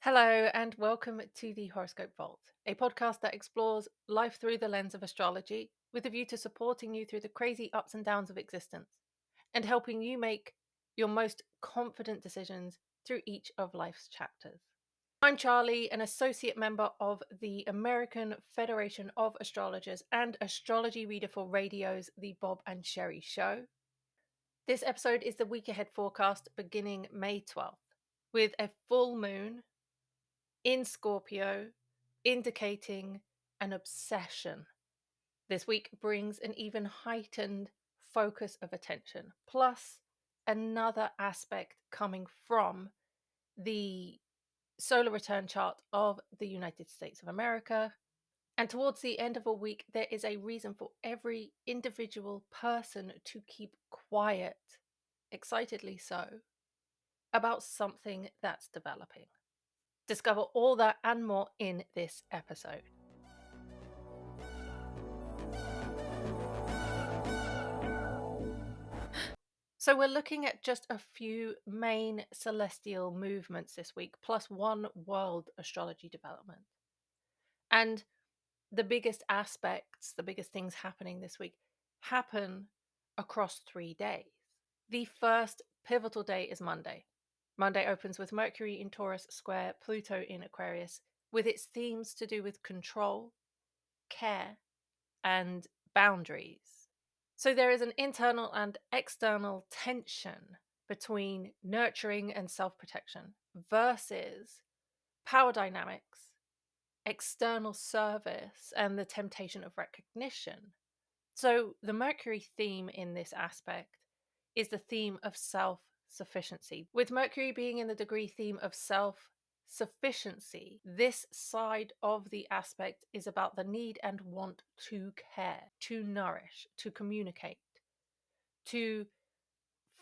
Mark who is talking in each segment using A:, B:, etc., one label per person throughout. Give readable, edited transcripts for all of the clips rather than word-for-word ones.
A: Hello, and welcome to the Horoscope Vault, a podcast that explores life through the lens of astrology with a view to supporting you through the crazy ups and downs of existence and helping you make your most confident decisions through each of life's chapters. I'm Charlie, an associate member of the American Federation of Astrologers and astrology reader for radio's The Bob and Sherry Show. This episode is the week ahead forecast beginning May 12th, with a full moon in Scorpio, indicating an obsession. This week brings an even heightened focus of attention, plus another aspect coming from the solar return chart of the United States of America. And towards the end of a week, there is a reason for every individual person to keep quiet, excitedly so, about something that's developing. Discover all that and more in this episode. So, we're looking at just a few main celestial movements this week, plus one world astrology development. And the biggest aspects, the biggest things happening this week happen across 3 days. The first pivotal day is Monday. Monday opens with Mercury in Taurus square Pluto in Aquarius, with its themes to do with control, care, and boundaries. So there is an internal and external tension between nurturing and self protection versus power dynamics, external service, and the temptation of recognition. So the Mercury theme in this aspect is the theme of self sufficiency. With Mercury being in the degree theme of self sufficiency, this side of the aspect is about the need and want to care, to nourish, to communicate, to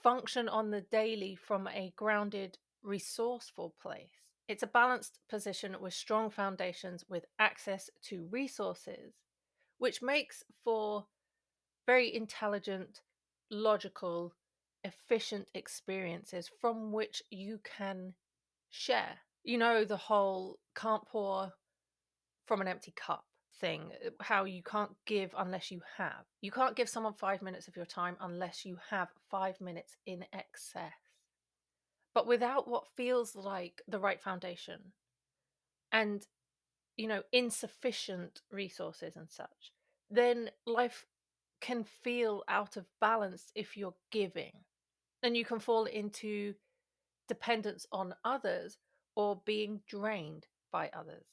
A: function on the daily from a grounded, resourceful place. It's a balanced position with strong foundations with access to resources, which makes for very intelligent, logical, efficient experiences from which you can share. You know, the whole can't pour from an empty cup thing, how you can't give unless you have. You can't give someone 5 minutes of your time unless you have 5 minutes in excess. But without what feels like the right foundation and, insufficient resources and such, then life can feel out of balance if you're giving. And you can fall into dependence on others or being drained by others.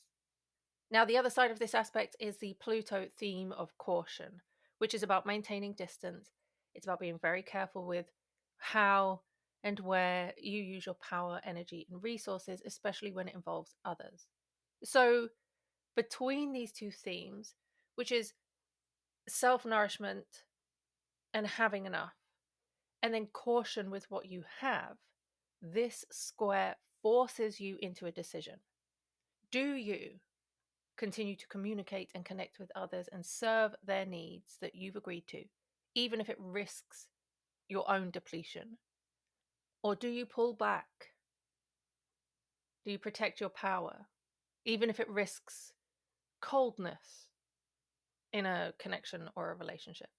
A: Now, the other side of this aspect is the Pluto theme of caution, which is about maintaining distance. It's about being very careful with how and where you use your power, energy, and resources, especially when it involves others. So, between these two themes, which is self nourishment and having enough, and then caution with what you have, this square forces you into a decision. Do you continue to communicate and connect with others and serve their needs that you've agreed to, even if it risks your own depletion? Or do you pull back? Do you protect your power, even if it risks coldness in a connection or a relationship?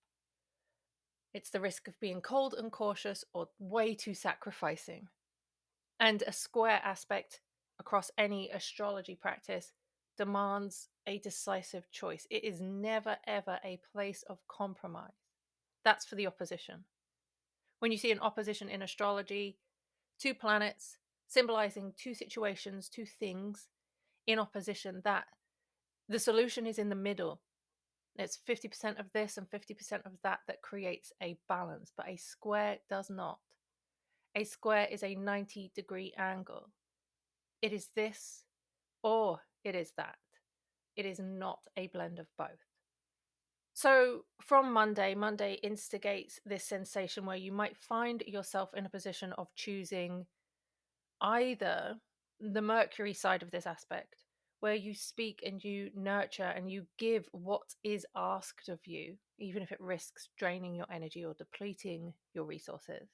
A: It's the risk of being cold and cautious or way too sacrificing. And a square aspect across any astrology practice demands a decisive choice. It is never, ever a place of compromise. That's for the opposition. When you see an opposition in astrology, two planets symbolizing two situations, two things in opposition, that the solution is in the middle. It's 50% of this and 50% of that that creates a balance, but a square does not. A square is a 90-degree angle. It is this or it is that. It is not a blend of both. So from Monday instigates this sensation where you might find yourself in a position of choosing either the Mercury side of this aspect, where you speak and you nurture and you give what is asked of you, even if it risks draining your energy or depleting your resources.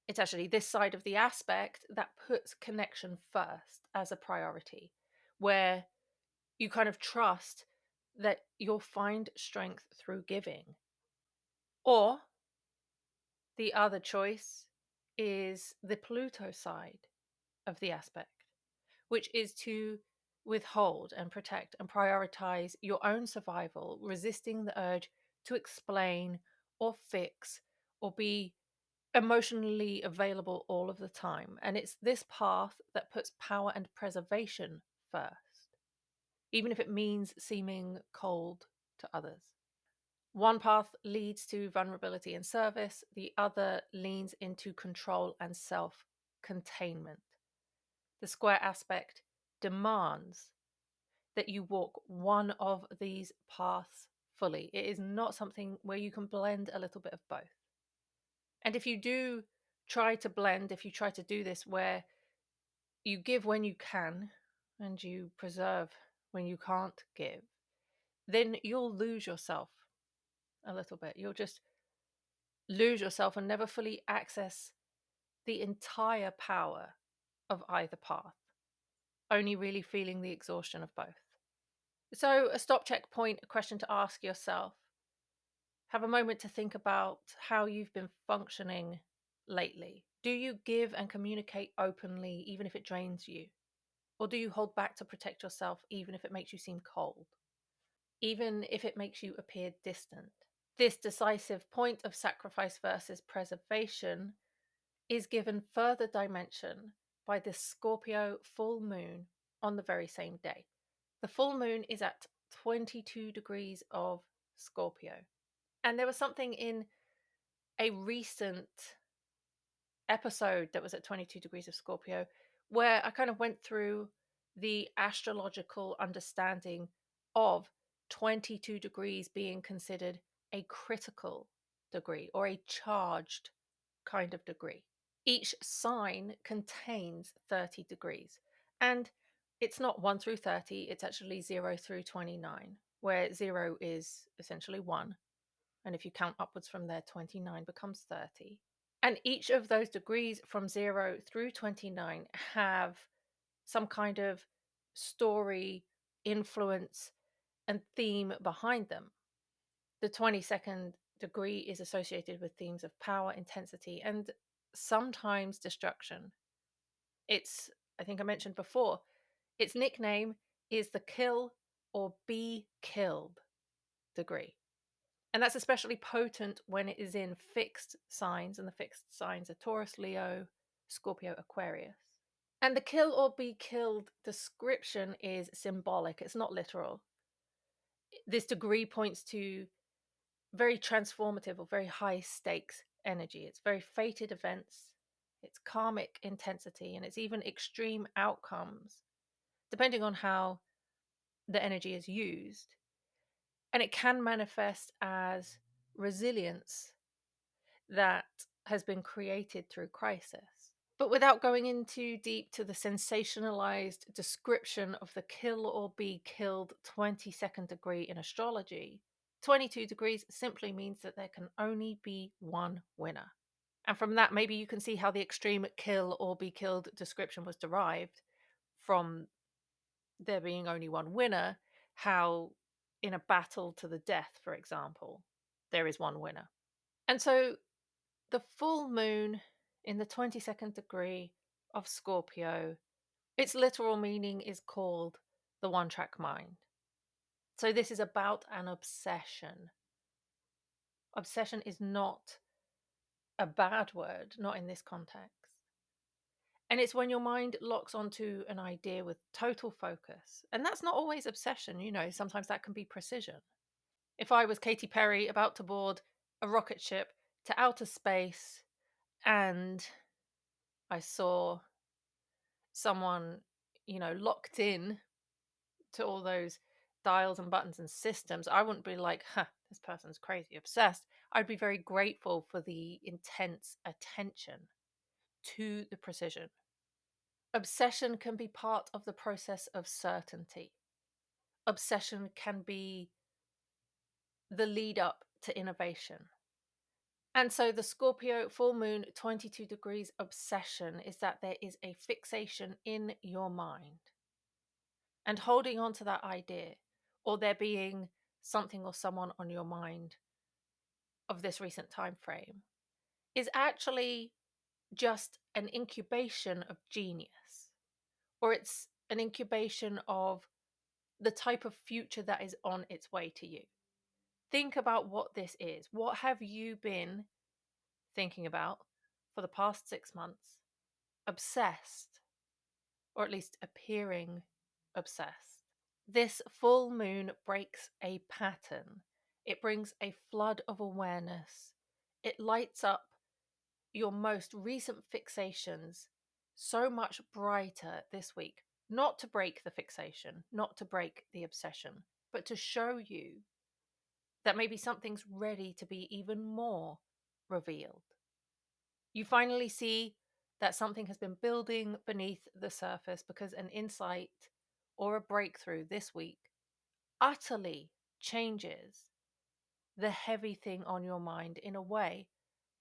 A: It's actually this side of the aspect that puts connection first as a priority, where you kind of trust that you'll find strength through giving. Or the other choice is the Pluto side of the aspect, which is to withhold and protect and prioritize your own survival, resisting the urge to explain or fix or be emotionally available all of the time. And it's this path that puts power and preservation first, even if it means seeming cold to others. One path leads to vulnerability and service, the other leans into control and self containment. The square aspect demands that you walk one of these paths fully. It is not something where you can blend a little bit of both. And if you do try to blend, if you try to do this where you give when you can and you preserve when you can't give, then you'll lose yourself a little bit. You'll just lose yourself and never fully access the entire power of either path, only really feeling the exhaustion of both. So, a stop check point, a question to ask yourself. Have a moment to think about how you've been functioning lately. Do you give and communicate openly, even if it drains you? Or do you hold back to protect yourself, even if it makes you seem cold? Even if it makes you appear distant? This decisive point of sacrifice versus preservation is given further dimension by the Scorpio full moon on the very same day. The full moon is at 22 degrees of Scorpio. And there was something in a recent episode that was at 22 degrees of Scorpio where I kind of went through the astrological understanding of 22 degrees being considered a critical degree or a charged kind of degree. Each sign contains 30 degrees, and it's not 1 through 30, it's actually 0 through 29, where 0 is essentially 1. And if you count upwards from there, 29 becomes 30. And each of those degrees from 0 through 29 have some kind of story, influence, and theme behind them. The 22nd degree is associated with themes of power, intensity, and sometimes destruction. It's, I think I mentioned before, its nickname is the kill or be killed degree. And that's especially potent when it is in fixed signs, and the fixed signs are Taurus, Leo, Scorpio, Aquarius. And the kill or be killed description is symbolic, it's not literal. This degree points to very transformative or very high stakes energy. It's very fated events, it's karmic intensity, and it's even extreme outcomes, depending on how the energy is used. And it can manifest as resilience that has been created through crisis. But without going in too deep to the sensationalized description of the kill or be killed 22nd degree in astrology, 22 degrees simply means that there can only be one winner. And from that, maybe you can see how the extreme kill or be killed description was derived from there being only one winner, how in a battle to the death, for example, there is one winner. And so the full moon in the 22nd degree of Scorpio, its literal meaning is called the one track mind. So this is about an obsession. Obsession is not a bad word, not in this context. And it's when your mind locks onto an idea with total focus. And that's not always obsession, sometimes that can be precision. If I was Katy Perry about to board a rocket ship to outer space and I saw someone, locked in to all those dials and buttons and systems, I wouldn't be like, this person's crazy obsessed. I'd be very grateful for the intense attention to the precision. Obsession can be part of the process of certainty. Obsession can be the lead up to innovation. And so the Scorpio full moon 22 degrees obsession is that there is a fixation in your mind and holding on to that idea, or there being something or someone on your mind of this recent time frame, is actually just an incubation of genius, or it's an incubation of the type of future that is on its way to you. Think about what this is. What have you been thinking about for the past 6 months? Obsessed, or at least appearing obsessed. This full moon breaks a pattern. It brings a flood of awareness. It lights up your most recent fixations so much brighter this week. Not to break the fixation, not to break the obsession, but to show you that maybe something's ready to be even more revealed. You finally see that something has been building beneath the surface because an insight or a breakthrough this week utterly changes the heavy thing on your mind in a way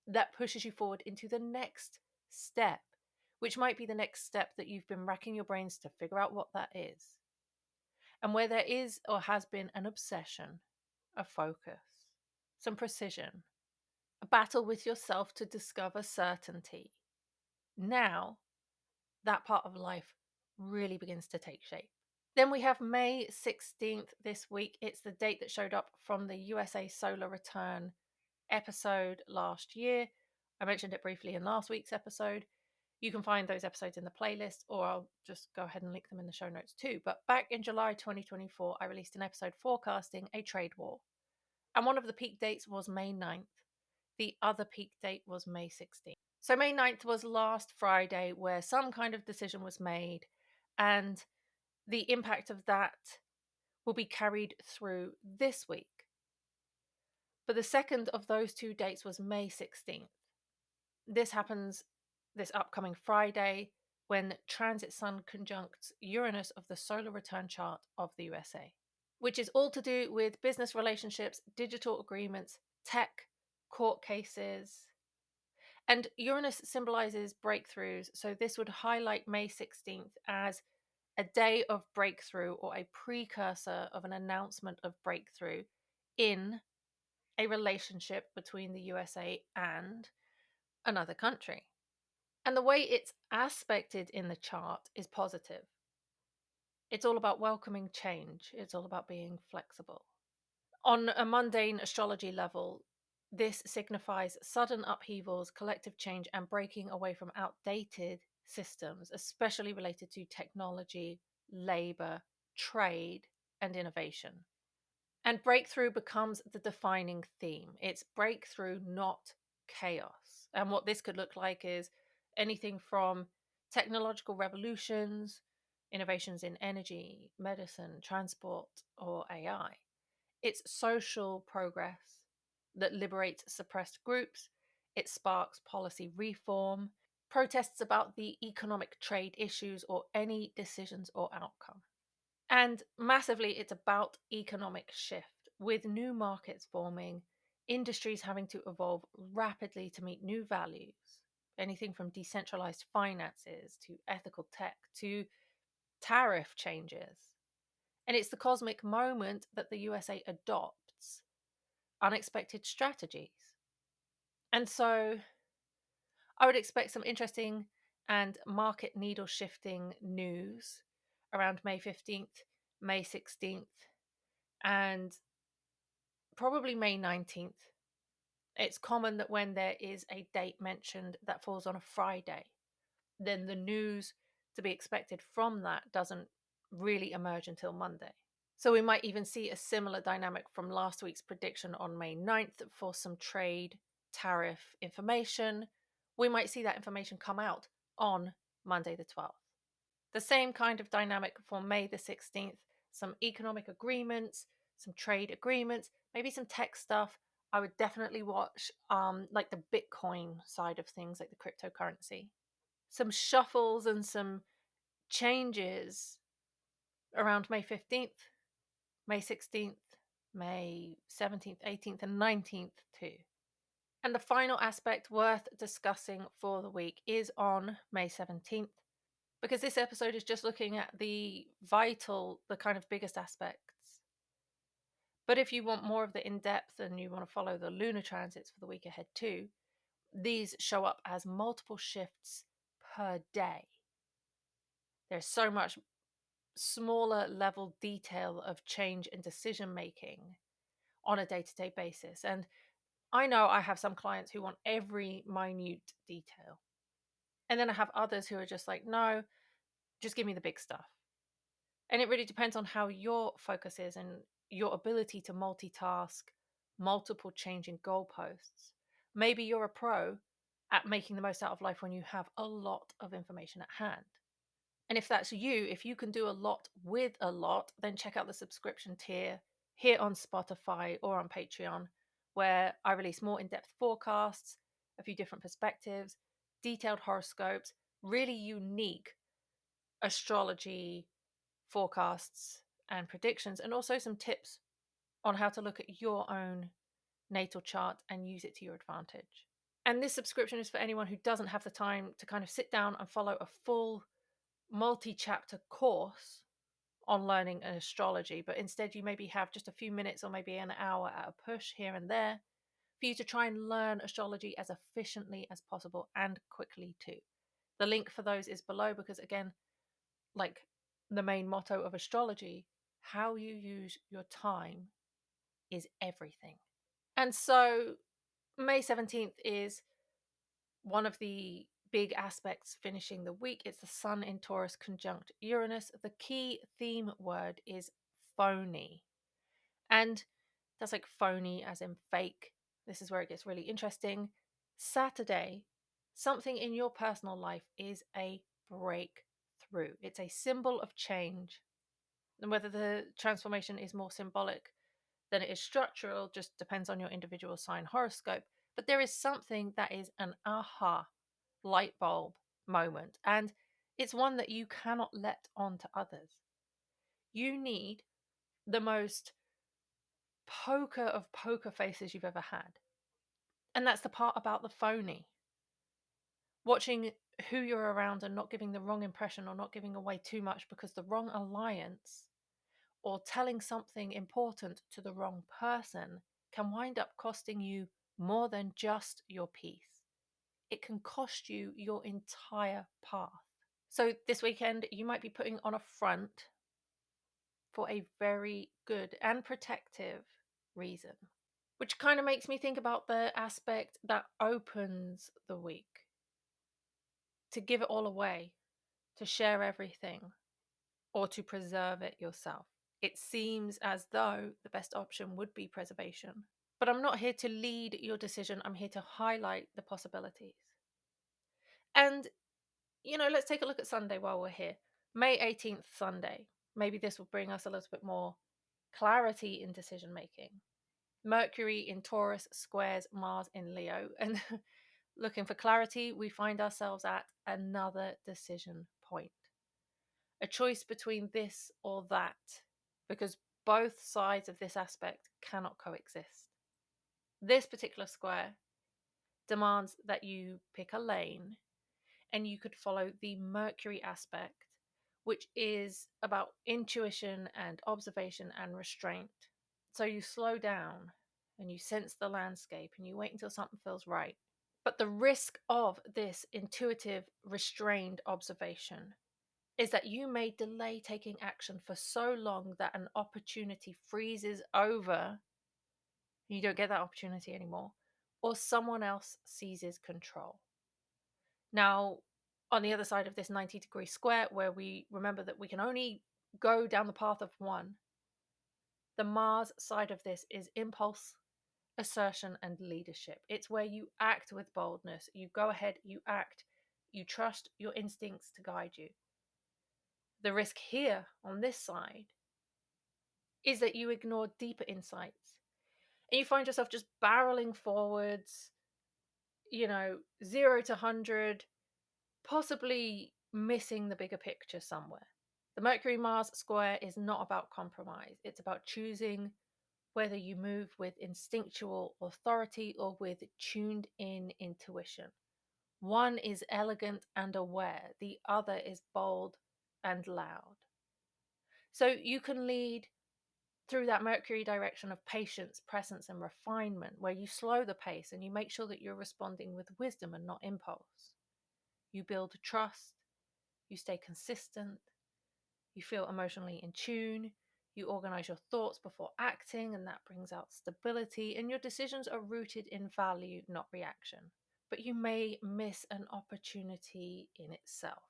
A: that pushes you forward into the next step, which might be the next step that you've been racking your brains to figure out what that is. And where there is or has been an obsession, a focus, some precision, a battle with yourself to discover certainty, now that part of life really begins to take shape. Then we have May 16th this week. It's the date that showed up from the USA solar return episode last year. I mentioned it briefly in last week's episode. You can find those episodes in the playlist, or I'll just go ahead and link them in the show notes too. But back in July 2024, I released an episode forecasting a trade war. And one of the peak dates was May 9th. The other peak date was May 16th. So May 9th was last Friday, where some kind of decision was made, and the impact of that will be carried through this week. But the second of those two dates was May 16th. This happens this upcoming Friday when transit Sun conjuncts Uranus of the solar return chart of the USA, which is all to do with business relationships, digital agreements, tech, court cases. And Uranus symbolizes breakthroughs, so this would highlight May 16th as a day of breakthrough or a precursor of an announcement of breakthrough in a relationship between the USA and another country. And the way it's aspected in the chart is positive. It's all about welcoming change, it's all about being flexible. On a mundane astrology level, this signifies sudden upheavals, collective change, and breaking away from outdated systems, especially related to technology, labor, trade, and innovation. And breakthrough becomes the defining theme. It's breakthrough, not chaos. And what this could look like is anything from technological revolutions, innovations in energy, medicine, transport, or AI. It's social progress that liberates suppressed groups. It sparks policy reform, protests about the economic trade issues, or any decisions or outcome. And massively, it's about economic shift with new markets forming, industries having to evolve rapidly to meet new values. Anything from decentralized finances to ethical tech to tariff changes. And it's the cosmic moment that the USA adopts unexpected strategies. And so I would expect some interesting and market needle shifting news around May 15th, May 16th, and probably May 19th. It's common that when there is a date mentioned that falls on a Friday, then the news to be expected from that doesn't really emerge until Monday. So we might even see a similar dynamic from last week's prediction on May 9th for some trade tariff information. We might see that information come out on Monday the 12th. The same kind of dynamic for May the 16th, some economic agreements, some trade agreements, maybe some tech stuff. I would definitely watch like the Bitcoin side of things, like the cryptocurrency. Some shuffles and some changes around May 15th, May 16th, May 17th, 18th, and 19th too. And the final aspect worth discussing for the week is on May 17th, because this episode is just looking at the kind of biggest aspects. But if you want more of the in depth and you want to follow the lunar transits for the week ahead too, these show up as multiple shifts per day. There's so much smaller level detail of change and decision making on a day to day basis. And I know I have some clients who want every minute detail. And then I have others who are just like, no, just give me the big stuff. And it really depends on how your focus is and your ability to multitask multiple changing goalposts. Maybe you're a pro at making the most out of life when you have a lot of information at hand. And if that's you, if you can do a lot with a lot, then check out the subscription tier here on Spotify or on Patreon, where I release more in depth forecasts, a few different perspectives, detailed horoscopes, really unique astrology forecasts and predictions, and also some tips on how to look at your own natal chart and use it to your advantage. And this subscription is for anyone who doesn't have the time to kind of sit down and follow a full multi-chapter course on learning an astrology, but instead you maybe have just a few minutes or maybe an hour at a push here and there for you to try and learn astrology as efficiently as possible and quickly too. The link for those is below because, again, like the main motto of astrology, how you use your time is everything. And so May 17th is one of the big aspects finishing the week. It's the Sun in Taurus conjunct Uranus. The key theme word is phony. And that's like phony as in fake. This is where it gets really interesting. Saturday, something in your personal life is a breakthrough. It's a symbol of change. And whether the transformation is more symbolic than it is structural just depends on your individual sign horoscope. But there is something that is an aha light bulb moment. And it's one that you cannot let on to others. You need the most poker of poker faces you've ever had. And that's the part about the phony. Watching who you're around and not giving the wrong impression or not giving away too much because the wrong alliance or telling something important to the wrong person can wind up costing you more than just your peace. It can cost you your entire path. So this weekend, you might be putting on a front for a very good and protective reason, which kind of makes me think about the aspect that opens the week, to give it all away, to share everything, or to preserve it yourself. It seems as though the best option would be preservation. But I'm not here to lead your decision, I'm here to highlight the possibilities. And, let's take a look at Sunday while we're here. May 18th, Sunday. Maybe this will bring us a little bit more clarity in decision making. Mercury in Taurus squares Mars in Leo. And looking for clarity, we find ourselves at another decision point. A choice between this or that, because both sides of this aspect cannot coexist. This particular square demands that you pick a lane, and you could follow the Mercury aspect, which is about intuition and observation and restraint. So you slow down and you sense the landscape and you wait until something feels right. But the risk of this intuitive, restrained observation is that you may delay taking action for so long that an opportunity freezes over. You don't get that opportunity anymore, or someone else seizes control. Now, on the other side of this 90-degree square, where we remember that we can only go down the path of one, the Mars side of this is impulse, assertion, and leadership. It's where you act with boldness. You go ahead, you act, you trust your instincts to guide you. The risk here on this side is that you ignore deeper insights and you find yourself just barreling forwards, 0 to 100, possibly missing the bigger picture somewhere. The Mercury Mars square is not about compromise. It's about choosing whether you move with instinctual authority or with tuned in intuition. One is elegant and aware, the other is bold and loud. So you can lead through that Mercury direction of patience, presence, and refinement, where you slow the pace and you make sure that you're responding with wisdom and not impulse. You build trust, you stay consistent, you feel emotionally in tune, you organize your thoughts before acting, and that brings out stability, and your decisions are rooted in value, not reaction. But you may miss an opportunity in itself.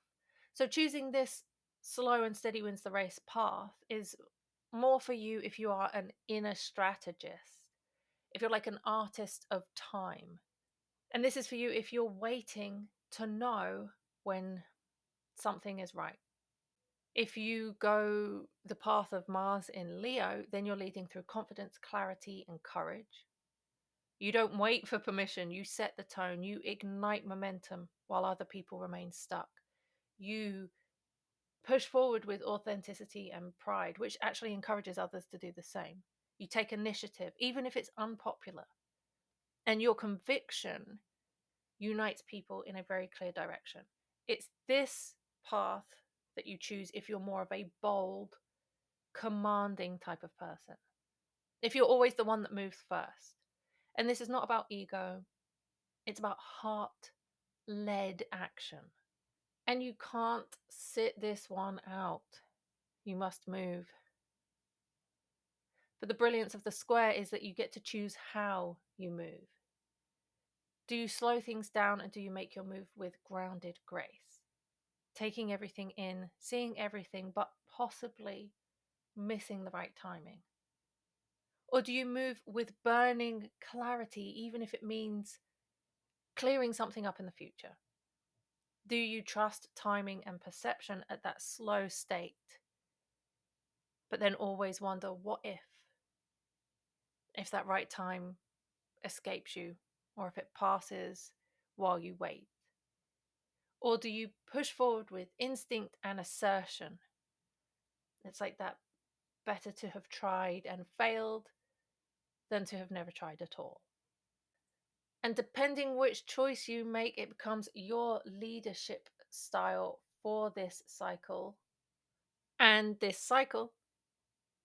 A: So choosing this slow and steady wins the race path is more for you if you are an inner strategist, if you're like an artist of time. And this is for you if you're waiting to know when something is right. If you go the path of Mars in Leo, then you're leading through confidence, clarity, and courage. You don't wait for permission, you set the tone, you ignite momentum while other people remain stuck. You push forward with authenticity and pride, which actually encourages others to do the same. You take initiative, even if it's unpopular. And your conviction unites people in a very clear direction. It's this path that you choose if you're more of a bold, commanding type of person. If you're always the one that moves first. And this is not about ego, it's about heart led action. And you can't sit this one out. You must move. But the brilliance of the square is that you get to choose how you move. Do you slow things down and do you make your move with grounded grace? Taking everything in, seeing everything, but possibly missing the right timing? Or do you move with burning clarity, even if it means clearing something up in the future? Do you trust timing and perception at that slow state, but then always wonder, what if that right time escapes you, or if it passes while you wait? Or do you push forward with instinct and assertion? It's like that better to have tried and failed than to have never tried at all. And depending which choice you make, it becomes your leadership style for this cycle. And this cycle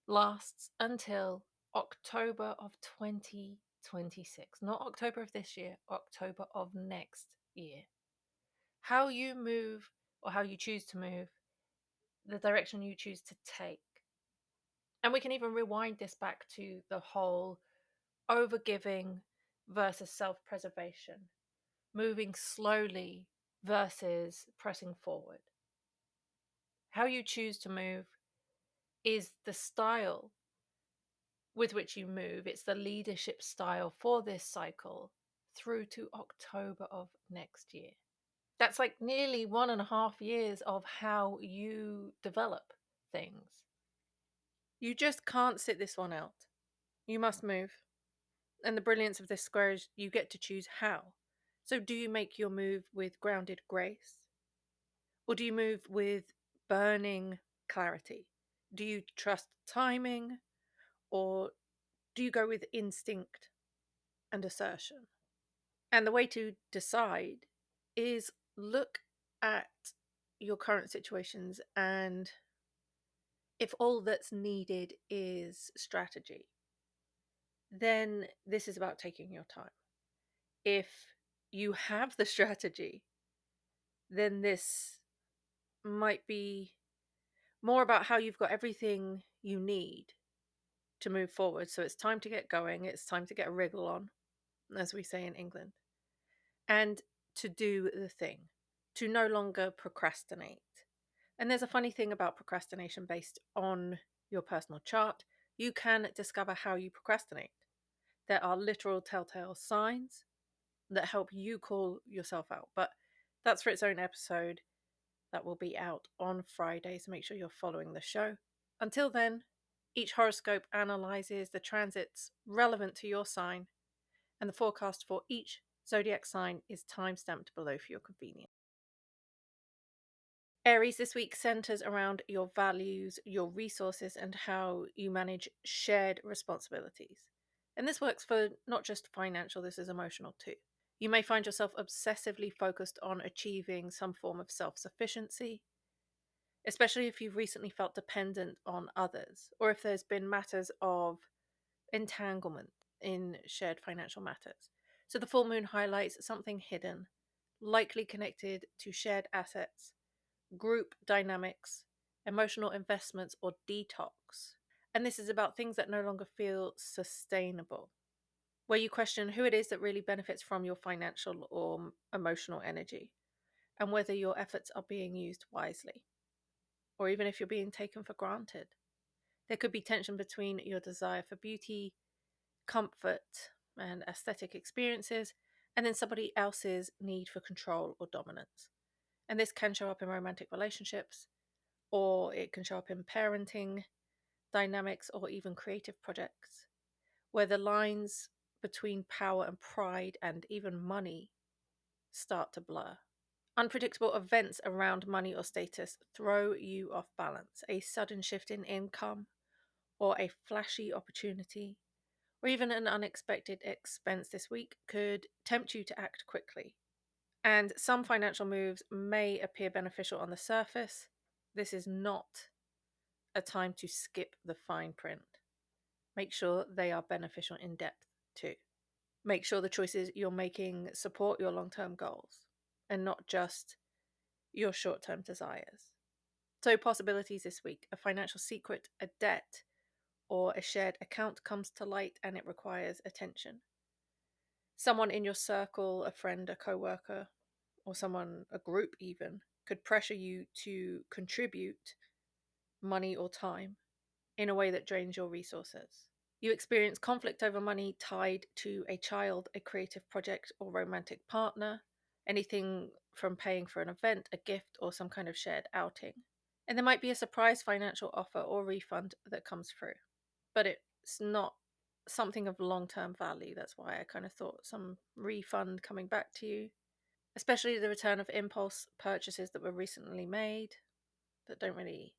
A: lasts until October of 2026. Not October of this year, October of next year. How you move, or how you choose to move, the direction you choose to take. And we can even rewind this back to the whole overgiving versus self preservation, moving slowly versus pressing forward. How you choose to move is the style with which you move. It's the leadership style for this cycle through to October of next year. That's like nearly 1.5 years of how you develop things. You just can't sit this one out. You must move. And the brilliance of this square is you get to choose how. So do you make your move with grounded grace? Or do you move with burning clarity? Do you trust timing? Or do you go with instinct and assertion? And the way to decide is look at your current situations, and if all that's needed is strategy, then this is about taking your time. If you have the strategy, then this might be more about how you've got everything you need to move forward. So it's time to get going. It's time to get a wriggle on, as we say in England, and to do the thing, to no longer procrastinate. And there's a funny thing about procrastination based on your personal chart. You can discover how you procrastinate. There are literal telltale signs that help you call yourself out, but that's for its own episode that will be out on Friday, so make sure you're following the show. Until then, each horoscope analyzes the transits relevant to your sign, and the forecast for each zodiac sign is time-stamped below for your convenience. Aries this week centers around your values, your resources, and how you manage shared responsibilities. And this works for not just financial, this is emotional too. You may find yourself obsessively focused on achieving some form of self sufficiency, especially if you've recently felt dependent on others, or if there's been matters of entanglement in shared financial matters. So the full moon highlights something hidden, likely connected to shared assets, group dynamics, emotional investments, or detox. And this is about things that no longer feel sustainable, where you question who it is that really benefits from your financial or emotional energy, and whether your efforts are being used wisely, or even if you're being taken for granted. There could be tension between your desire for beauty, comfort, and aesthetic experiences, and then somebody else's need for control or dominance. And this can show up in romantic relationships, or it can show up in parenting dynamics, or even creative projects, where the lines between power and pride and even money start to blur. Unpredictable events around money or status throw you off balance. A sudden shift in income, or a flashy opportunity, or even an unexpected expense this week could tempt you to act quickly. And some financial moves may appear beneficial on the surface. This is not a time to skip the fine print. Make sure they are beneficial in depth too. Make sure the choices you're making support your long term goals and not just your short term desires. So, possibilities this week: a financial secret, a debt, or a shared account comes to light and it requires attention. Someone in your circle, a friend, a coworker, or someone, a group even, could pressure you to contribute money or time in a way that drains your resources. You experience conflict over money tied to a child, a creative project, or romantic partner, anything from paying for an event, a gift, or some kind of shared outing. And there might be a surprise financial offer or refund that comes through, but it's not something of long term value. That's why I kind of thought some refund coming back to you, especially the return of impulse purchases that were recently made that don't really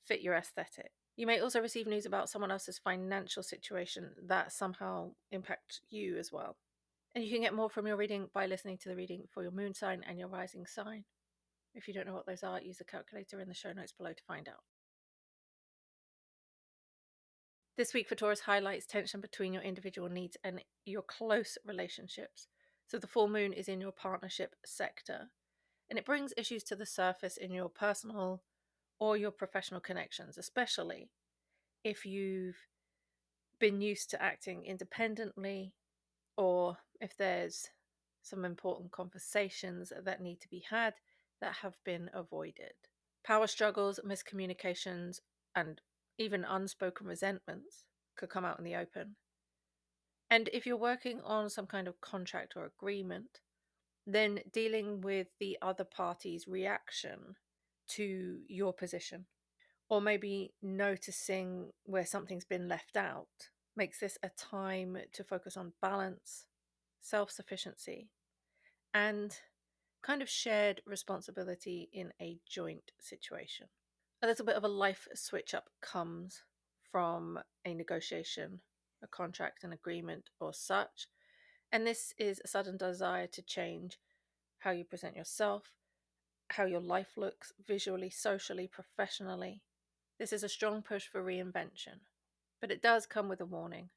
A: fit your aesthetic. You may also receive news about someone else's financial situation that somehow impact you as well. And you can get more from your reading by listening to the reading for your moon sign and your rising sign. If you don't know what those are, use the calculator in the show notes below to find out. This week for Taurus highlights tension between your individual needs and your close relationships. So the full moon is in your partnership sector, and it brings issues to the surface in your personal or your professional connections, especially if you've been used to acting independently, or if there's some important conversations that need to be had that have been avoided. Power struggles, miscommunications, and even unspoken resentments could come out in the open. And if you're working on some kind of contract or agreement, then dealing with the other party's reaction to your position, or maybe noticing where something's been left out, makes this a time to focus on balance, self sufficiency, and kind of shared responsibility in a joint situation. A little bit of a life switch up comes from a negotiation, a contract, an agreement, or such. And this is a sudden desire to change how you present yourself, how your life looks visually, socially, professionally. This is a strong push for reinvention, but it does come with a warning.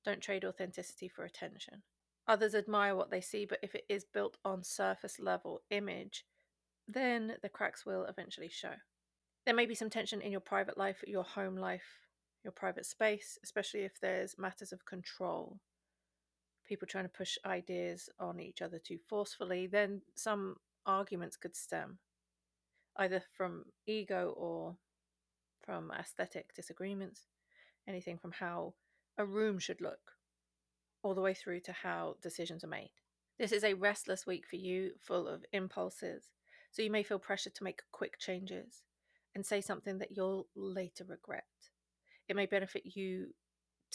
A: Don't trade authenticity for attention. Others admire what they see, but if it is built on surface level image, then the cracks will eventually show. There may be some tension in your private life, your home life, your private space, especially if there's matters of control. People trying to push ideas on each other too forcefully, then some arguments could stem either from ego or from aesthetic disagreements, anything from how a room should look, all the way through to how decisions are made. This is a restless week for you, full of impulses, so you may feel pressure to make quick changes and say something that you'll later regret. It may benefit you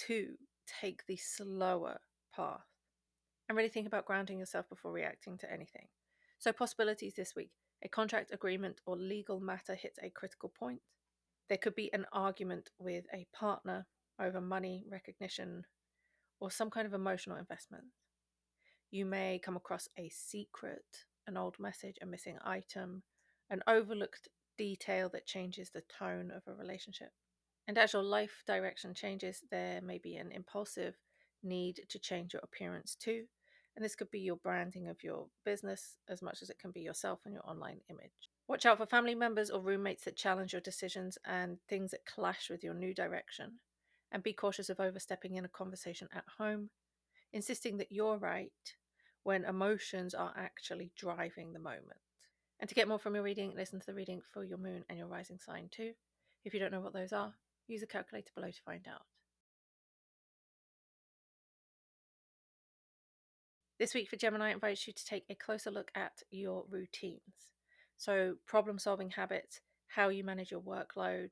A: to take the slower path and really think about grounding yourself before reacting to anything. So, possibilities this week: A contract agreement or legal matter hits a critical point. There could be an argument with a partner over money, recognition, or some kind of emotional investment. You may come across a secret, an old message, a missing item, an overlooked detail that changes the tone of a relationship. And as your life direction changes, there may be an impulsive need to change your appearance too. And this could be your branding of your business as much as it can be yourself and your online image. Watch out for family members or roommates that challenge your decisions and things that clash with your new direction. And be cautious of overstepping in a conversation at home, insisting that you're right when emotions are actually driving the moment. And to get more from your reading, listen to the reading for your moon and your rising sign too. If you don't know what those are, use the calculator below to find out. This week for Gemini invites you to take a closer look at your routines. So, problem solving habits, how you manage your workload.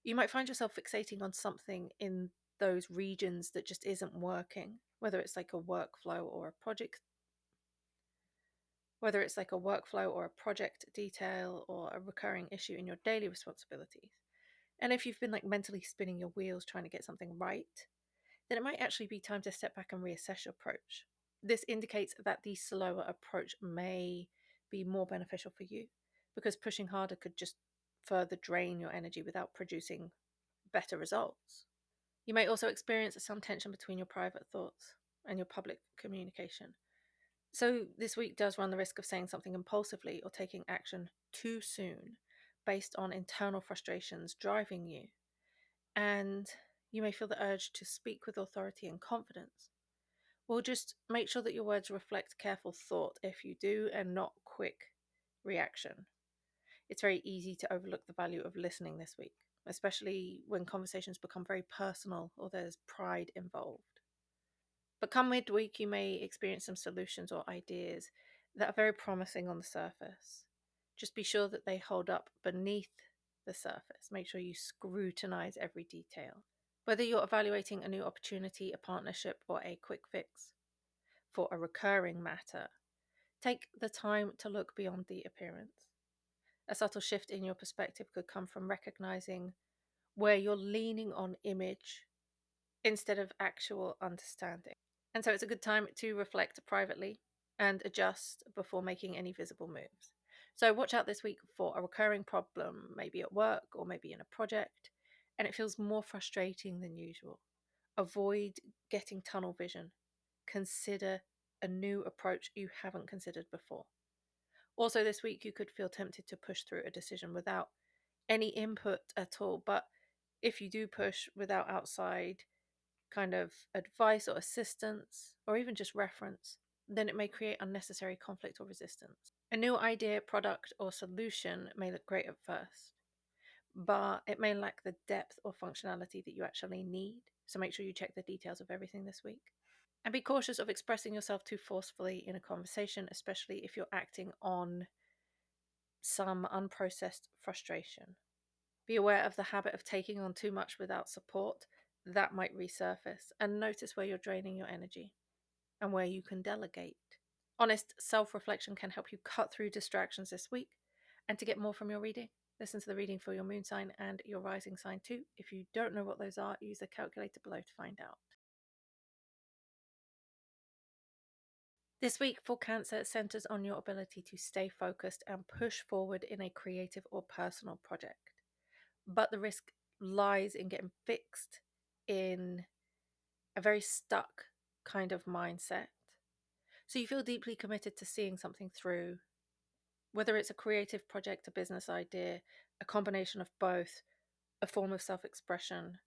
A: You might find yourself fixating on something in those regions that just isn't working, whether it's like a workflow or a project detail or a recurring issue in your daily responsibilities. And if you've been like mentally spinning your wheels trying to get something right, then it might actually be time to step back and reassess your approach. This indicates that the slower approach may be more beneficial for you because pushing harder could just further drain your energy without producing better results. You may also experience some tension between your private thoughts and your public communication. So, this week does run the risk of saying something impulsively or taking action too soon based on internal frustrations driving you. And you may feel the urge to speak with authority and confidence. Well, just make sure that your words reflect careful thought if you do and not quick reaction. It's very easy to overlook the value of listening this week, especially when conversations become very personal or there's pride involved. But come midweek, you may experience some solutions or ideas that are very promising on the surface. Just be sure that they hold up beneath the surface. Make sure you scrutinize every detail. Whether you're evaluating a new opportunity, a partnership, or a quick fix for a recurring matter, take the time to look beyond the appearance. A subtle shift in your perspective could come from recognizing where you're leaning on image instead of actual understanding. And so it's a good time to reflect privately and adjust before making any visible moves. So watch out this week for a recurring problem, maybe at work or maybe in a project, and it feels more frustrating than usual. Avoid getting tunnel vision. Consider a new approach you haven't considered before. Also, this week you could feel tempted to push through a decision without any input at all, but if you do push without outside kind of advice or assistance, or even just reference, then it may create unnecessary conflict or resistance. A new idea, product, or solution may look great at first, but it may lack the depth or functionality that you actually need. So make sure you check the details of everything this week. And be cautious of expressing yourself too forcefully in a conversation, especially if you're acting on some unprocessed frustration. Be aware of the habit of taking on too much without support. That might resurface, and notice where you're draining your energy and where you can delegate. Honest self reflection can help you cut through distractions this week. And to get more from your reading, listen to the reading for your moon sign and your rising sign too. If you don't know what those are, use the calculator below to find out. This week for Cancer centers on your ability to stay focused and push forward in a creative or personal project. But the risk lies in getting fixed in a very stuck kind of mindset. So you feel deeply committed to seeing something through, whether it's a creative project, a business idea, a combination of both, a form of self expression.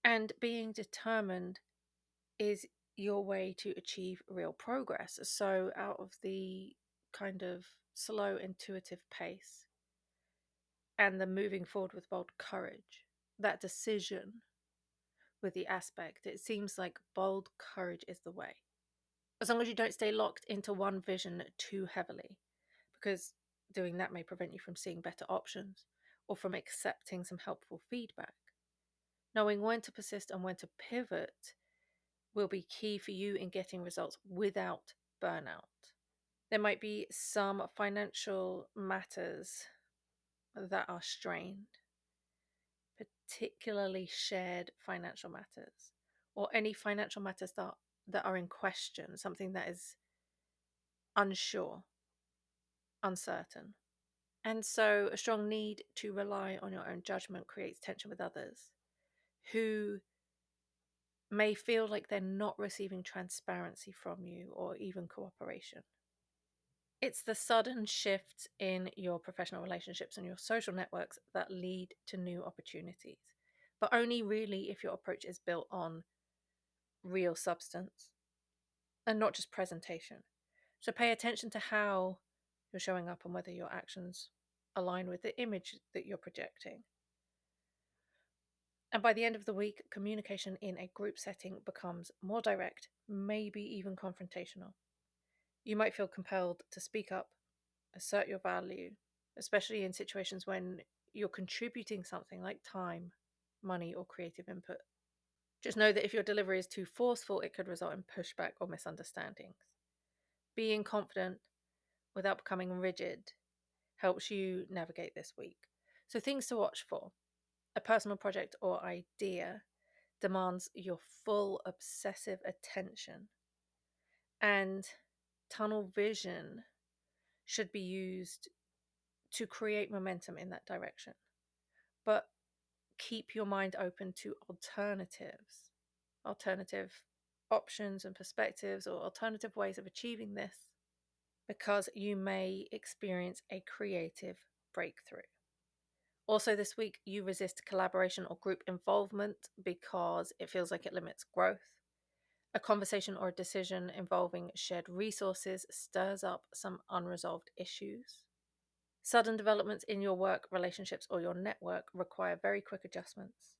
A: And being determined is your way to achieve real progress. So, out of the kind of slow, intuitive pace and the moving forward with bold courage, that decision with the aspect, it seems like bold courage is the way. As long as you don't stay locked into one vision too heavily, because doing that may prevent you from seeing better options or from accepting some helpful feedback. Knowing when to persist and when to pivot will be key for you in getting results without burnout. There might be some financial matters that are strained, particularly shared financial matters, or any financial matters that are in question, something that is unsure, uncertain. And so a strong need to rely on your own judgment creates tension with others who may feel like they're not receiving transparency from you or even cooperation. It's the sudden shifts in your professional relationships and your social networks that lead to new opportunities, but only really if your approach is built on real substance and not just presentation. So pay attention to how you're showing up and whether your actions align with the image that you're projecting. And by the end of the week, communication in a group setting becomes more direct, maybe even confrontational. You might feel compelled to speak up, assert your value, especially in situations when you're contributing something like time, money, or creative input. Just know that if your delivery is too forceful, it could result in pushback or misunderstandings. Being confident without becoming rigid helps you navigate this week. So, things to watch for: a personal project or idea demands your full obsessive attention, and tunnel vision should be used to create momentum in that direction. But keep your mind open to alternative options and perspectives, or alternative ways of achieving this, because you may experience a creative breakthrough. Also, this week, you resist collaboration or group involvement because it feels like it limits growth. A conversation or a decision involving shared resources stirs up some unresolved issues. Sudden developments in your work, relationships, or your network require very quick adjustments.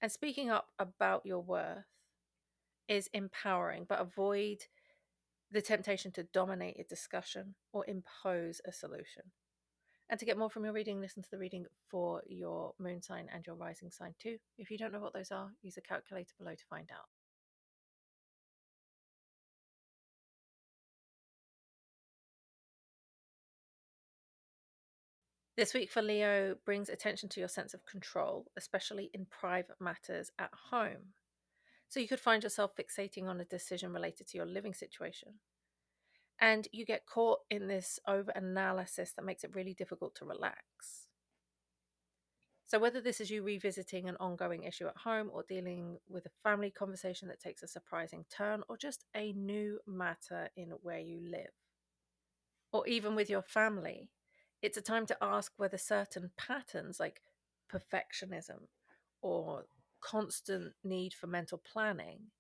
A: And speaking up about your worth is empowering, but avoid the temptation to dominate a discussion or impose a solution. And to get more from your reading, listen to the reading for your moon sign and your rising sign too. If you don't know what those are, use the calculator below to find out. This week for Leo brings attention to your sense of control, especially in private matters at home. So you could find yourself fixating on a decision related to your living situation. And you get caught in this over analysis that makes it really difficult to relax. So, whether this is you revisiting an ongoing issue at home, or dealing with a family conversation that takes a surprising turn, or just a new matter in where you live, or even with your family, it's a time to ask whether certain patterns like perfectionism or constant need for mental planning,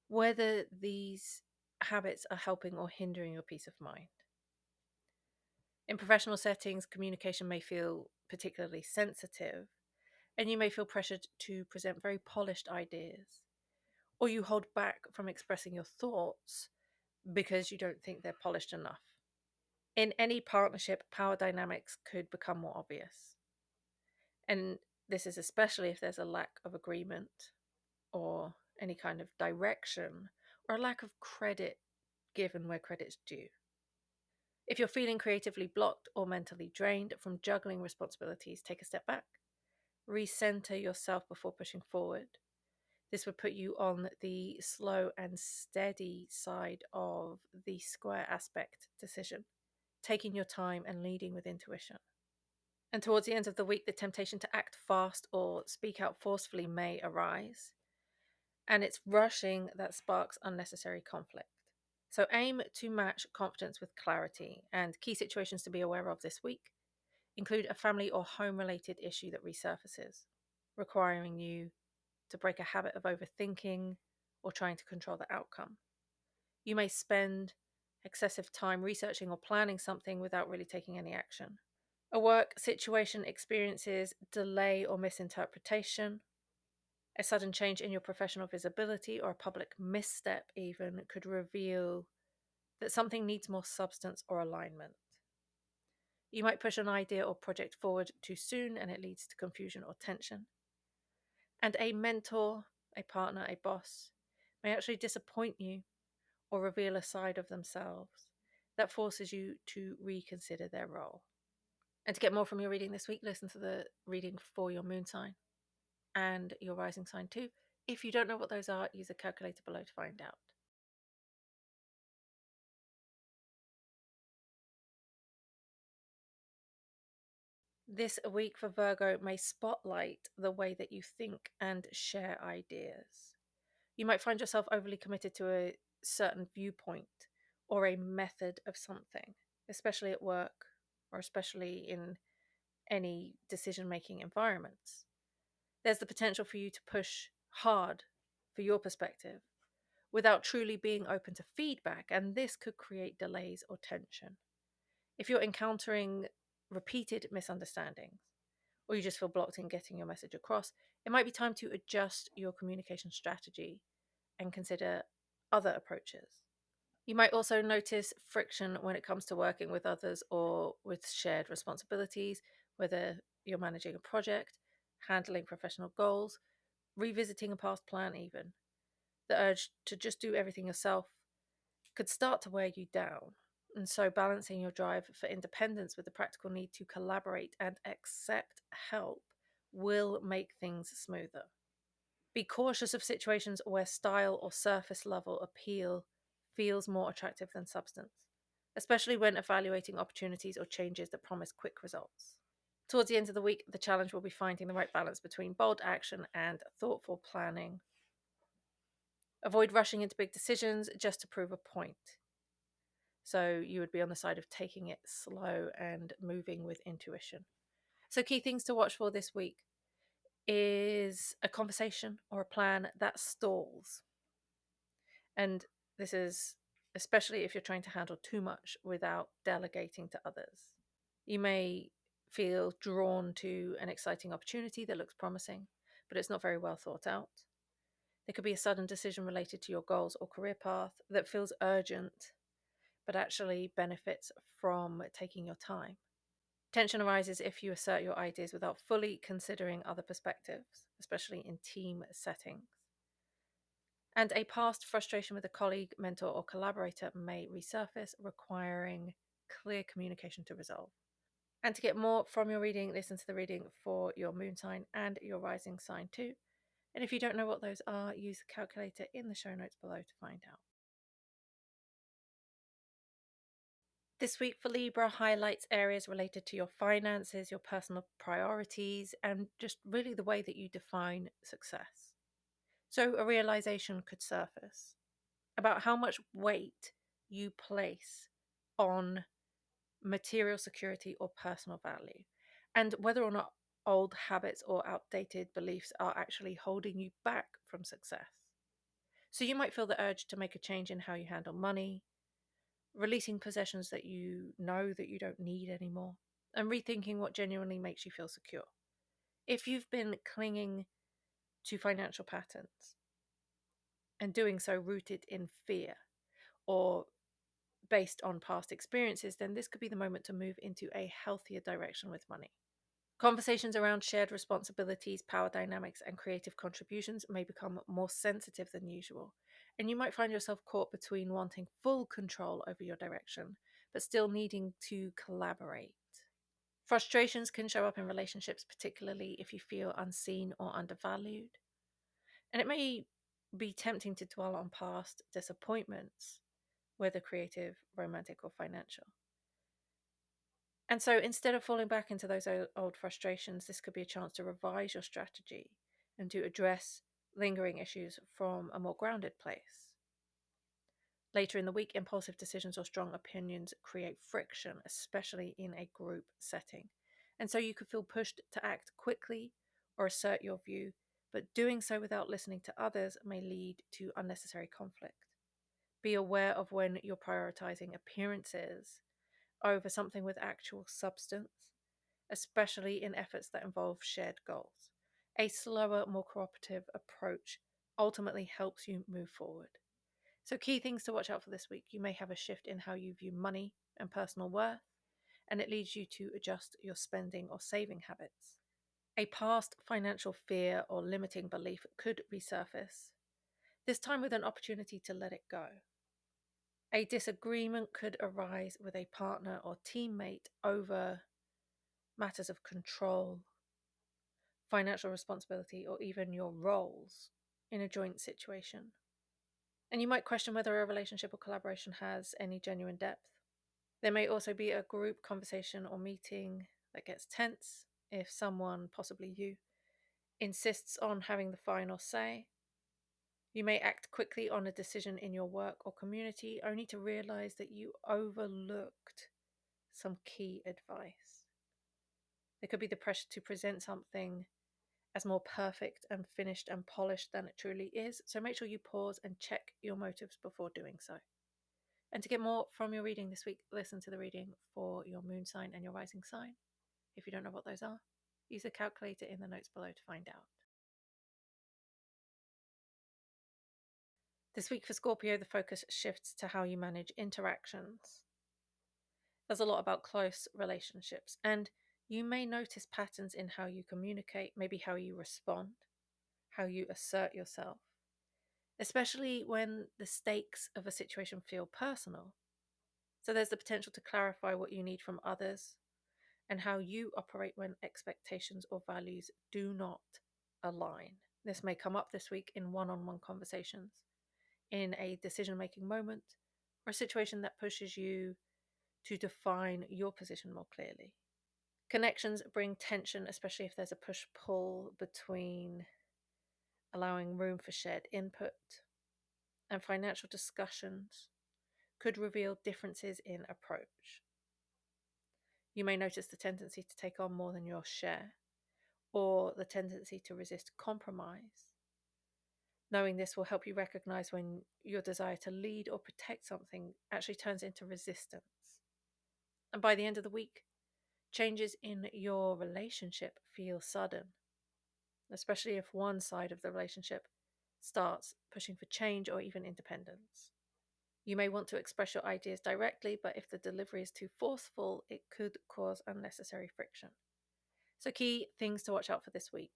A: whether these habits are helping or hindering your peace of mind. In professional settings, communication may feel particularly sensitive, and you may feel pressured to present very polished ideas, or you hold back from expressing your thoughts because you don't think they're polished enough. In any partnership, power dynamics could become more obvious. And this is especially if there's a lack of agreement or any kind of direction, or a lack of credit given where credit's due. If you're feeling creatively blocked or mentally drained from juggling responsibilities, take a step back. Recenter yourself before pushing forward. This would put you on the slow and steady side of the square aspect decision, taking your time and leading with intuition. And towards the end of the week, the temptation to act fast or speak out forcefully may arise, and it's rushing that sparks unnecessary conflict. So aim to match confidence with clarity, and key situations to be aware of this week include a family or home related issue that resurfaces, requiring you to break a habit of overthinking or trying to control the outcome. You may spend excessive time researching or planning something without really taking any action. A work situation experiences delay or misinterpretation. A sudden change in your professional visibility or a public misstep even could reveal that something needs more substance or alignment. You might push an idea or project forward too soon and it leads to confusion or tension. And a mentor, a partner, a boss may actually disappoint you or reveal a side of themselves that forces you to reconsider their role. And to get more from your reading this week, listen to the reading for your moon sign and your rising sign too. If you don't know what those are, use the calculator below to find out. This week for Virgo may spotlight the way that you think and share ideas. You might find yourself overly committed to a certain viewpoint or a method of something, especially at work or especially in any decision making environments. There's the potential for you to push hard for your perspective without truly being open to feedback, and this could create delays or tension. If you're encountering repeated misunderstandings, or you just feel blocked in getting your message across, it might be time to adjust your communication strategy and consider other approaches. You might also notice friction when it comes to working with others or with shared responsibilities, whether you're managing a project, handling professional goals, revisiting a past plan, even. The urge to just do everything yourself could start to wear you down. And so, balancing your drive for independence with the practical need to collaborate and accept help will make things smoother. Be cautious of situations where style or surface level appeal feels more attractive than substance, especially when evaluating opportunities or changes that promise quick results. Towards the end of the week, the challenge will be finding the right balance between bold action and thoughtful planning. Avoid rushing into big decisions just to prove a point. So you would be on the side of taking it slow and moving with intuition. So, key things to watch for this week is a conversation or a plan that stalls. And this is especially if you're trying to handle too much without delegating to others. You may feel drawn to an exciting opportunity that looks promising, but it's not very well thought out. There could be a sudden decision related to your goals or career path that feels urgent, but actually benefits from taking your time. Tension arises if you assert your ideas without fully considering other perspectives, especially in team settings. And a past frustration with a colleague, mentor, or collaborator may resurface, requiring clear communication to resolve. And to get more from your reading, listen to the reading for your moon sign and your rising sign too. And if you don't know what those are, use the calculator in the show notes below to find out. This week for Libra highlights areas related to your finances, your personal priorities, and just really the way that you define success. So a realization could surface about how much weight you place on material security or personal value, and whether or not old habits or outdated beliefs are actually holding you back from success. So you might feel the urge to make a change in how you handle money, releasing possessions that you know that you don't need anymore, and rethinking what genuinely makes you feel secure. If you've been clinging to financial patterns and doing so rooted in fear or based on past experiences, then this could be the moment to move into a healthier direction with money. Conversations around shared responsibilities, power dynamics, and creative contributions may become more sensitive than usual, and you might find yourself caught between wanting full control over your direction, but still needing to collaborate. Frustrations can show up in relationships, particularly if you feel unseen or undervalued, and it may be tempting to dwell on past disappointments, whether creative, romantic, or financial. And so instead of falling back into those old frustrations, this could be a chance to revise your strategy and to address lingering issues from a more grounded place. Later in the week, impulsive decisions or strong opinions create friction, especially in a group setting. And so you could feel pushed to act quickly or assert your view, but doing so without listening to others may lead to unnecessary conflict. Be aware of when you're prioritizing appearances over something with actual substance, especially in efforts that involve shared goals. A slower, more cooperative approach ultimately helps you move forward. So, key things to watch out for this week: you may have a shift in how you view money and personal worth, and it leads you to adjust your spending or saving habits. A past financial fear or limiting belief could resurface, this time with an opportunity to let it go. A disagreement could arise with a partner or teammate over matters of control, financial responsibility, or even your roles in a joint situation. And you might question whether a relationship or collaboration has any genuine depth. There may also be a group conversation or meeting that gets tense if someone, possibly you, insists on having the final say. You may act quickly on a decision in your work or community only to realize that you overlooked some key advice. There could be the pressure to present something as more perfect and finished and polished than it truly is, so make sure you pause and check your motives before doing so. And to get more from your reading this week, listen to the reading for your moon sign and your rising sign. If you don't know what those are, use the calculator in the notes below to find out. This week for Scorpio, the focus shifts to how you manage interactions. There's a lot about close relationships, and you may notice patterns in how you communicate, maybe how you respond, how you assert yourself, especially when the stakes of a situation feel personal. So there's the potential to clarify what you need from others and how you operate when expectations or values do not align. This may come up this week in one-on-one conversations, in a decision-making moment, or a situation that pushes you to define your position more clearly. Connections bring tension, especially if there's a push-pull between allowing room for shared input, and financial discussions could reveal differences in approach. You may notice the tendency to take on more than your share, or the tendency to resist compromise. Knowing this will help you recognize when your desire to lead or protect something actually turns into resistance. And by the end of the week, changes in your relationship feel sudden, especially if one side of the relationship starts pushing for change or even independence. You may want to express your ideas directly, but if the delivery is too forceful, it could cause unnecessary friction. So, key things to watch out for this week: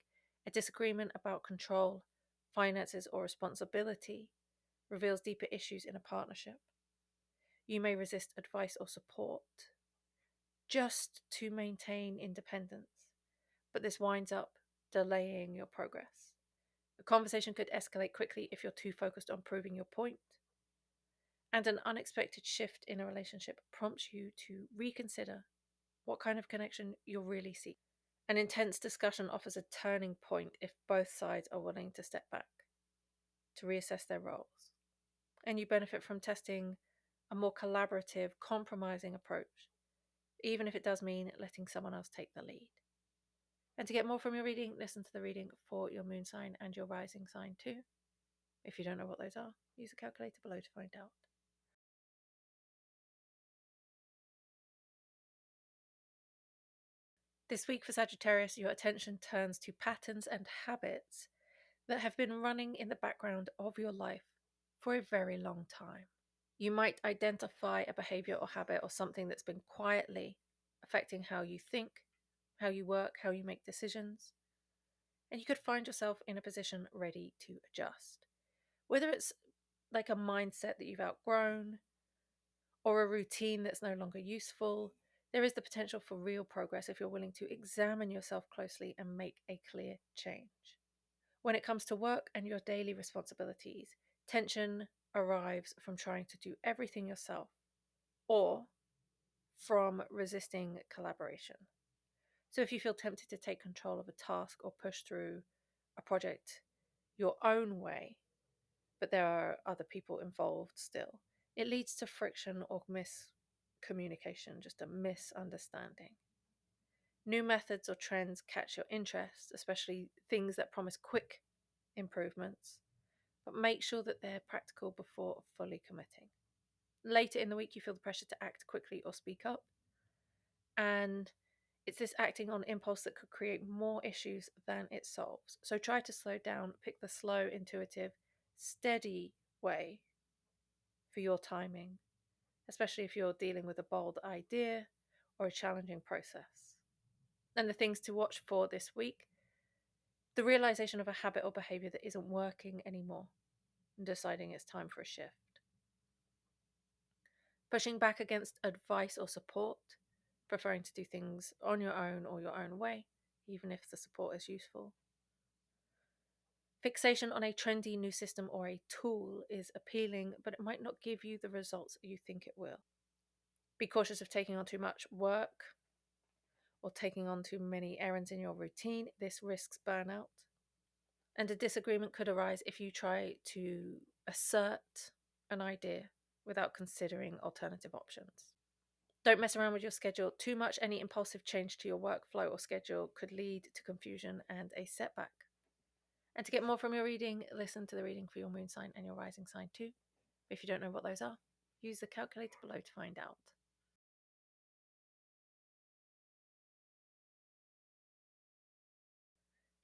A: a disagreement about control, finances, or responsibility reveals deeper issues in a partnership. You may resist advice or support just to maintain independence, but this winds up delaying your progress. A conversation could escalate quickly if you're too focused on proving your point, and an unexpected shift in a relationship prompts you to reconsider what kind of connection you're really seeking. An intense discussion offers a turning point if both sides are willing to step back, to reassess their roles, and you benefit from testing a more collaborative, compromising approach, even if it does mean letting someone else take the lead. And to get more from your reading, listen to the reading for your moon sign and your rising sign too. If you don't know what those are, use the calculator below to find out. This week for Sagittarius, your attention turns to patterns and habits that have been running in the background of your life for a very long time. You might identify a behavior or habit or something that's been quietly affecting how you think, how you work, how you make decisions, and you could find yourself in a position ready to adjust. Whether it's like a mindset that you've outgrown or a routine that's no longer useful, there is the potential for real progress if you're willing to examine yourself closely and make a clear change. When it comes to work and your daily responsibilities, tension arrives from trying to do everything yourself or from resisting collaboration. So if you feel tempted to take control of a task or push through a project your own way, but there are other people involved still, it leads to friction or miscommunication, just a misunderstanding. New methods or trends catch your interest, especially things that promise quick improvements, but make sure that they're practical before fully committing. Later in the week, you feel the pressure to act quickly or speak up, and it's this acting on impulse that could create more issues than it solves. So try to slow down, pick the slow, intuitive, steady way for your timing, especially if you're dealing with a bold idea or a challenging process. And the things to watch for this week: the realization of a habit or behavior that isn't working anymore and deciding it's time for a shift. pushing back against advice or support, preferring to do things on your own or your own way, even if the support is useful. Fixation on a trendy new system or a tool is appealing, but it might not give you the results you think it will. Be cautious of taking on too much work or taking on too many errands in your routine. This risks burnout. And a disagreement could arise if you try to assert an idea without considering alternative options. Don't mess around with your schedule too much. Any impulsive change to your workflow or schedule could lead to confusion and a setback. And to get more from your reading, listen to the reading for your moon sign and your rising sign too. If you don't know what those are, use the calculator below to find out.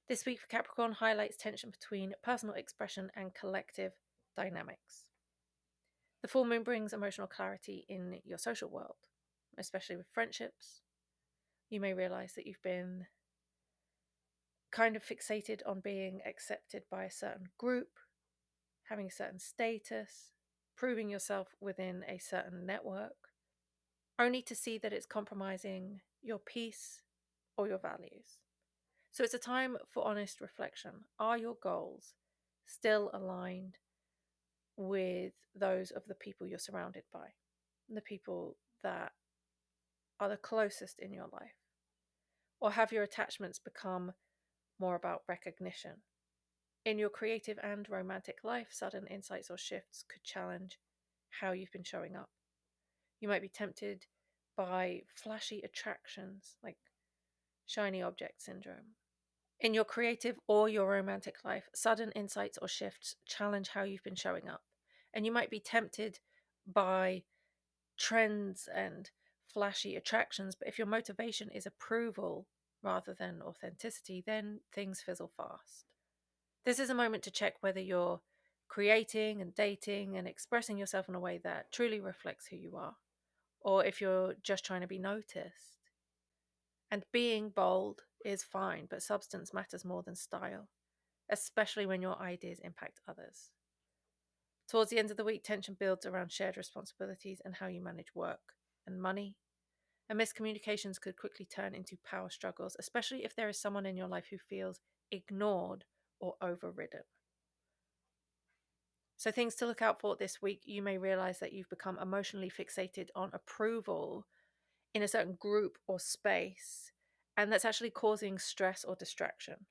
A: This week for Capricorn highlights tension between personal expression and collective dynamics. The full moon brings emotional clarity in your social world, especially with friendships. You may realize that you've been kind of fixated on being accepted by a certain group, having a certain status, proving yourself within a certain network, only to see that it's compromising your peace or your values. So it's a time for honest reflection. Are your goals still aligned with those of the people you're surrounded by, the people that are the closest in your life? Or have your attachments become more about recognition? In your creative and romantic life, sudden insights or shifts could challenge how you've been showing up. You might be tempted by flashy attractions like shiny object syndrome. In your creative or your romantic life, sudden insights or shifts challenge how you've been showing up. And you might be tempted by trends and flashy attractions, but if your motivation is approval rather than authenticity, then things fizzle fast. This is a moment to check whether you're creating and dating and expressing yourself in a way that truly reflects who you are, or if you're just trying to be noticed. And being bold is fine, but substance matters more than style, especially when your ideas impact others. Towards the end of the week, tension builds around shared responsibilities and how you manage work and money. And miscommunications could quickly turn into power struggles, especially if there is someone in your life who feels ignored or overridden. So, things to look out for this week: you may realize that you've become emotionally fixated on approval in a certain group or space, and that's actually causing stress or distraction.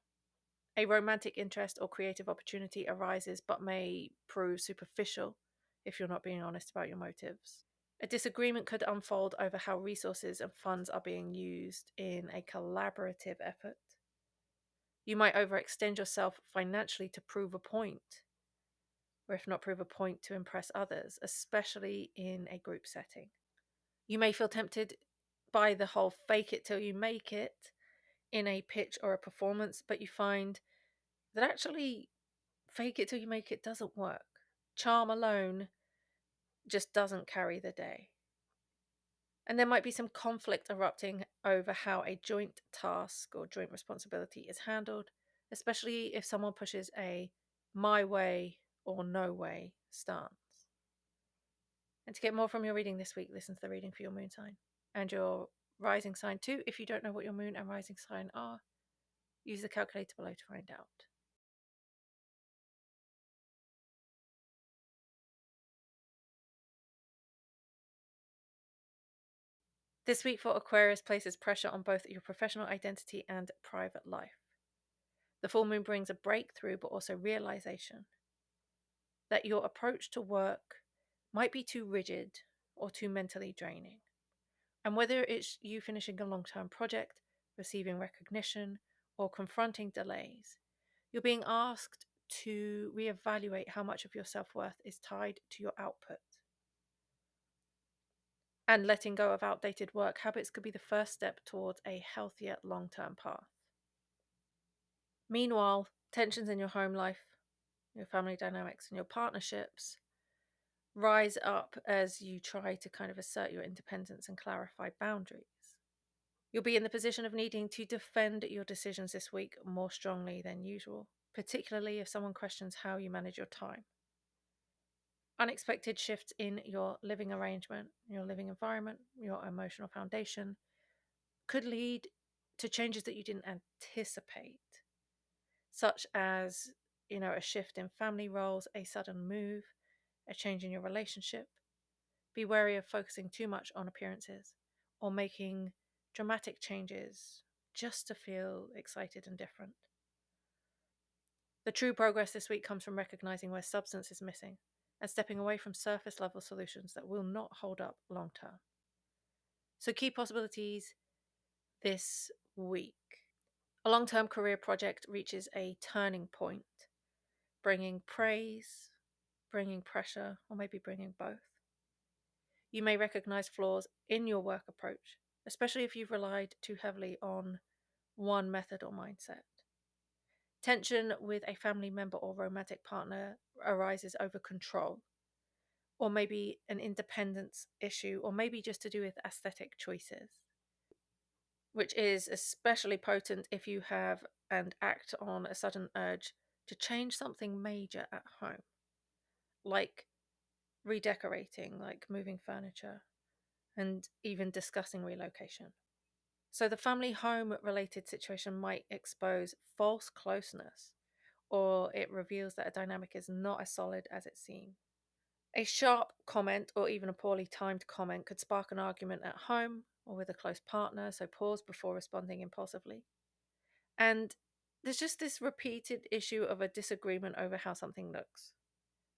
A: A romantic interest or creative opportunity arises but may prove superficial if you're not being honest about your motives. A disagreement could unfold over how resources and funds are being used in a collaborative effort. You might overextend yourself financially to prove a point, or if not prove a point, to impress others, especially in a group setting. You may feel tempted by the whole fake it till you make it in a pitch or a performance, but you find that actually fake it till you make it doesn't work. Charm alone just doesn't carry the day. And there might be some conflict erupting over how a joint task or joint responsibility is handled, especially if someone pushes a my way or no way stance. And to get more from your reading this week, listen to the reading for your moon sign and your rising sign too. If you don't know what your moon and rising sign are, use the calculator below to find out. This week for Aquarius places pressure on both your professional identity and private life. The full moon brings a breakthrough, but also realization that your approach to work might be too rigid or too mentally draining. And whether it's you finishing a long-term project, receiving recognition, or confronting delays, you're being asked to reevaluate how much of your self-worth is tied to your output. And letting go of outdated work habits could be the first step towards a healthier long-term path. Meanwhile, tensions in your home life, your family dynamics, and your partnerships rise up as you try to kind of assert your independence and clarify boundaries. You'll be in the position of needing to defend your decisions this week more strongly than usual, particularly if someone questions how you manage your time. Unexpected shifts in your living arrangement, your living environment, your emotional foundation could lead to changes that you didn't anticipate, such as, a shift in family roles, a sudden move, a change in your relationship. Be wary of focusing too much on appearances or making dramatic changes just to feel excited and different. The true progress this week comes from recognizing where substance is missing and stepping away from surface level solutions that will not hold up long term. So, key possibilities this week. A long term career project reaches a turning point, bringing praise, bringing pressure, or maybe bringing both. You may recognize flaws in your work approach, especially if you've relied too heavily on one method or mindset. Tension with a family member or romantic partner arises over control, or maybe an independence issue, or maybe just to do with aesthetic choices, which is especially potent if you have and act on a sudden urge to change something major at home, like redecorating, like moving furniture, and even discussing relocation. So, the family home related situation might expose false closeness, or it reveals that a dynamic is not as solid as it seems. A sharp comment or even a poorly timed comment could spark an argument at home or with a close partner, so pause before responding impulsively. And there's just this repeated issue of a disagreement over how something looks.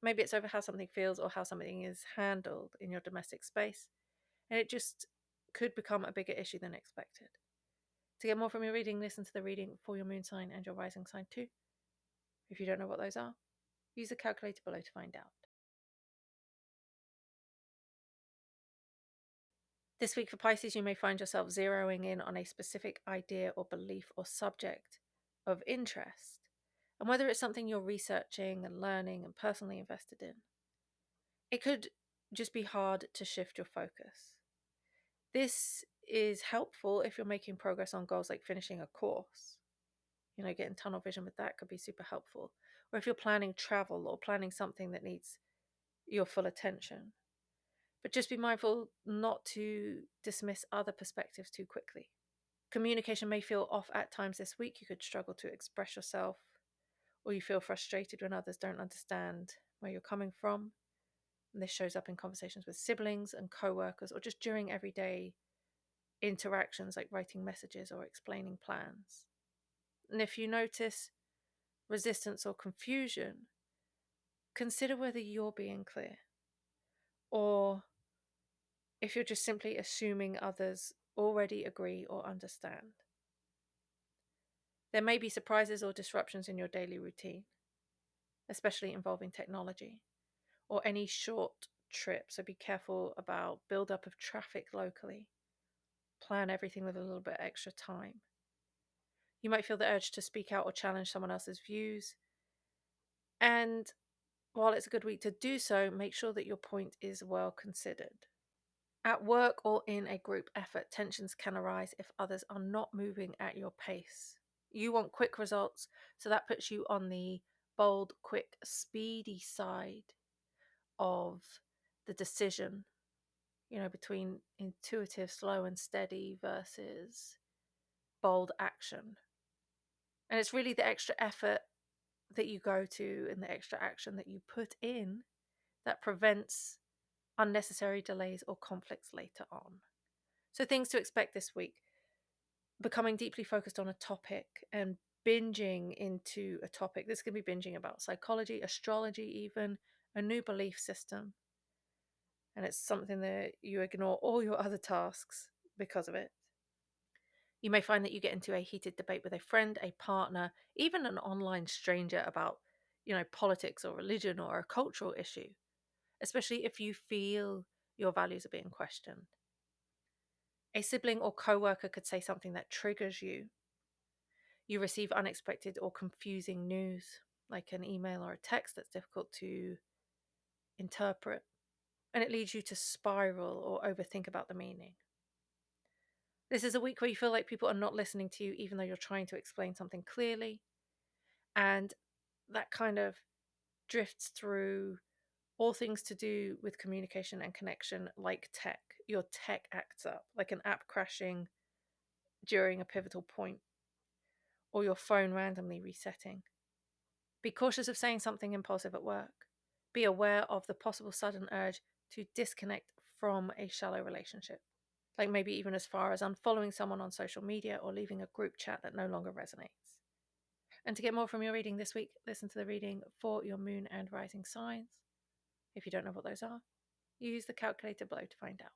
A: Maybe it's over how something feels or how something is handled in your domestic space, and it just could become a bigger issue than expected. To get more from your reading, listen to the reading for your moon sign and your rising sign too. If you don't know what those are, use the calculator below to find out. This week for Pisces, you may find yourself zeroing in on a specific idea or belief or subject of interest, and whether it's something you're researching and learning and personally invested in. It could just be hard to shift your focus. This is helpful if you're making progress on goals like finishing a course. Getting tunnel vision with that could be super helpful. Or if you're planning travel or planning something that needs your full attention. But just be mindful not to dismiss other perspectives too quickly. Communication may feel off at times this week. You could struggle to express yourself, or you feel frustrated when others don't understand where you're coming from. And this shows up in conversations with siblings and co-workers, or just during everyday interactions like writing messages or explaining plans. And if you notice resistance or confusion, consider whether you're being clear, or if you're just simply assuming others already agree or understand. There may be surprises or disruptions in your daily routine, especially involving technology or any short trip, so be careful about build-up of traffic locally. Plan everything with a little bit extra time. You might feel the urge to speak out or challenge someone else's views, and while it's a good week to do so, make sure that your point is well considered. At work or in a group effort, tensions can arise if others are not moving at your pace. You want quick results, so that puts you on the bold, quick, speedy side of the decision, between intuitive, slow, and steady versus bold action. And it's really the extra effort that you go to and the extra action that you put in that prevents unnecessary delays or conflicts later on. So, things to expect this week: becoming deeply focused on a topic and binging into a topic. This can be binging about psychology, astrology, even a new belief system. And it's something that you ignore all your other tasks because of it. You may find that you get into a heated debate with a friend, a partner, even an online stranger about, politics or religion or a cultural issue, especially if you feel your values are being questioned. A sibling or coworker could say something that triggers you. You receive unexpected or confusing news, like an email or a text that's difficult to interpret, and it leads you to spiral or overthink about the meaning. This is a week where you feel like people are not listening to you, even though you're trying to explain something clearly, and that kind of drifts through All things to do with communication and connection, like tech. Your tech acts up, like an app crashing during a pivotal point, or your phone randomly resetting. Be cautious of saying something impulsive at work. Be aware of the possible sudden urge to disconnect from a shallow relationship, like maybe even as far as unfollowing someone on social media or leaving a group chat that no longer resonates. And to get more from your reading this week, listen to the reading for your moon and rising signs. If you don't know what those are, use the calculator below to find out.